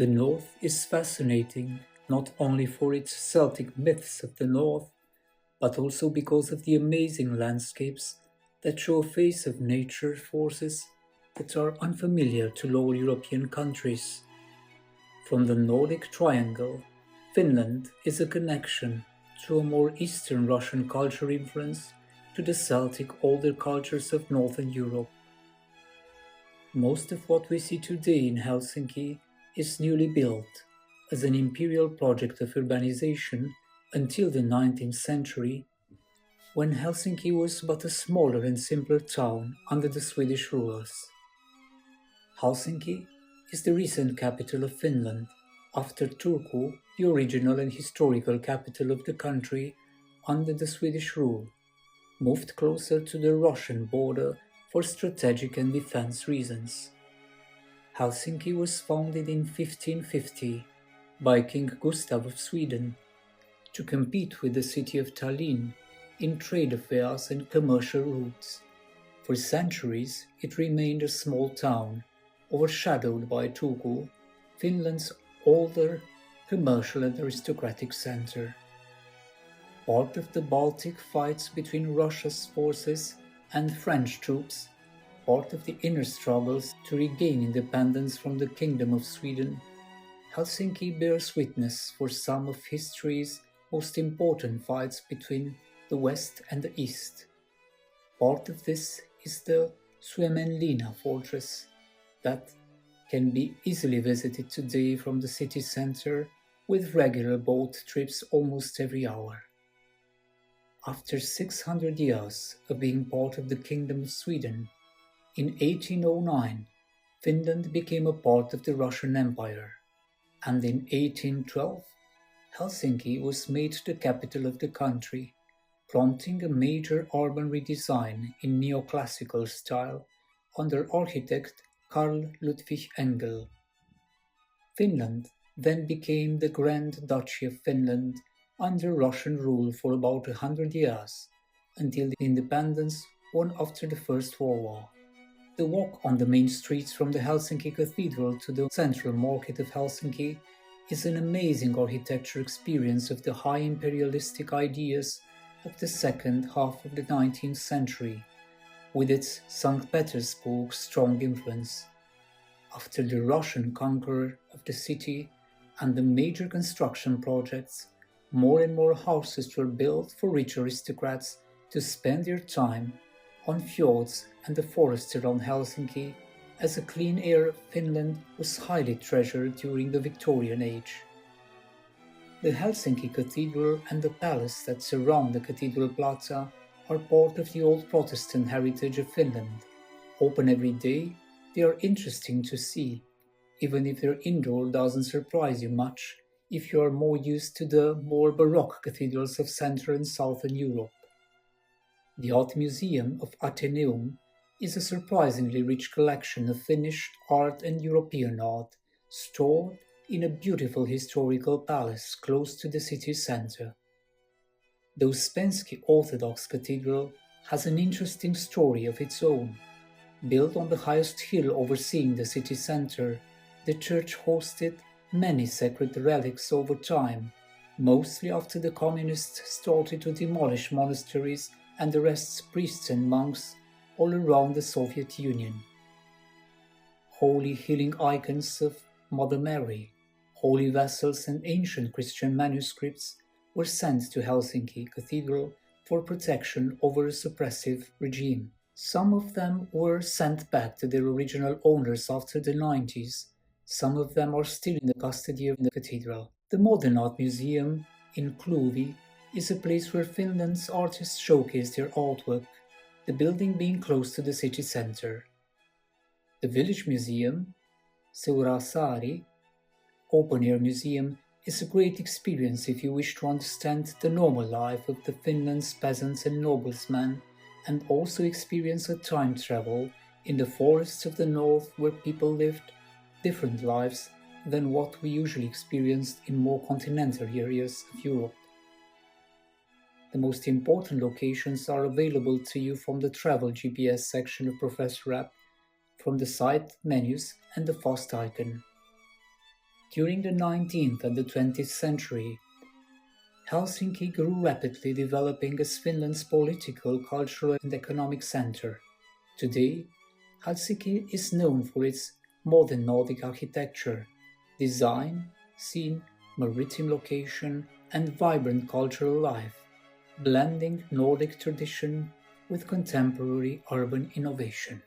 The North is fascinating not only for its Celtic myths of the North, but also because of the amazing landscapes that show a face of nature forces that are unfamiliar to all European countries. From the Nordic Triangle, Finland is a connection through a more Eastern Russian culture influence to the Celtic older cultures of Northern Europe. Most of what we see today in Helsinki is newly built as an imperial project of urbanization until the 19th century, when Helsinki was but a smaller and simpler town under the Swedish rulers. Helsinki is the recent capital of Finland, after Turku, the original and historical capital of the country under the Swedish rule, moved closer to the Russian border for strategic and defense reasons. Helsinki was founded in 1550 by King Gustav of Sweden to compete with the city of Tallinn in trade affairs and commercial routes. For centuries, it remained a small town, overshadowed by Turku, Finland's older commercial and aristocratic center. Part of the Baltic fights between Russia's forces and French troops, part of the inner struggles to regain independence from the Kingdom of Sweden, Helsinki bears witness for some of history's most important fights between the West and the East. Part of this is the Suomenlinna fortress that can be easily visited today from the city center with regular boat trips almost every hour. After 600 years of being part of the Kingdom of Sweden, in 1809 Finland became a part of the Russian Empire, and in 1812 Helsinki was made the capital of the country, prompting a major urban redesign in neoclassical style under architect Carl Ludwig Engel. Finland then became the Grand Duchy of Finland under Russian rule for about 100 years, until the independence won after the First World War. The walk on the main streets from the Helsinki Cathedral to the central market of Helsinki is an amazing architecture experience of the high imperialistic ideas of the second half of the 19th century, with its St. Petersburg strong influence. After the Russian conqueror of the city and the major construction projects, more and more houses were built for rich aristocrats to spend their time on fjords and the forests around Helsinki, as a clean air of Finland was highly treasured during the Victorian Age. The Helsinki Cathedral and the palace that surround the Cathedral Plaza are part of the old Protestant heritage of Finland. Open every day, they are interesting to see, even if their indoor doesn't surprise you much if you are more used to the more Baroque cathedrals of Central and Southern Europe. The Art Museum of Atheneum is a surprisingly rich collection of Finnish art and European art, stored in a beautiful historical palace close to the city center. The Uspensky Orthodox Cathedral has an interesting story of its own. Built on the highest hill overseeing the city center, the church hosted many sacred relics over time, mostly after the communists started to demolish monasteries and arrest priests and monks all around the Soviet Union. Holy healing icons of Mother Mary, holy vessels and ancient Christian manuscripts were sent to Helsinki Cathedral for protection over a suppressive regime. Some of them were sent back to their original owners after the 90s. Some of them are still in the custody of the cathedral. The Modern Art Museum in Kluvi is a place where Finland's artists showcase their artwork, the building being close to the city center. The Village Museum, Seurasaari, open-air museum, is a great experience if you wish to understand the normal life of the Finland's peasants and noblesmen, and also experience a time travel in the forests of the north where people lived different lives than what we usually experienced in more continental areas of Europe. The most important locations are available to you from the Travel GPS section of Professor app, from the site menus and the fast icon. During the 19th and the 20th century, Helsinki grew rapidly, developing as Finland's political, cultural, and economic center. Today, Helsinki is known for its modern Nordic architecture, design, scene, maritime location, and vibrant cultural life, blending Nordic tradition with contemporary urban innovation.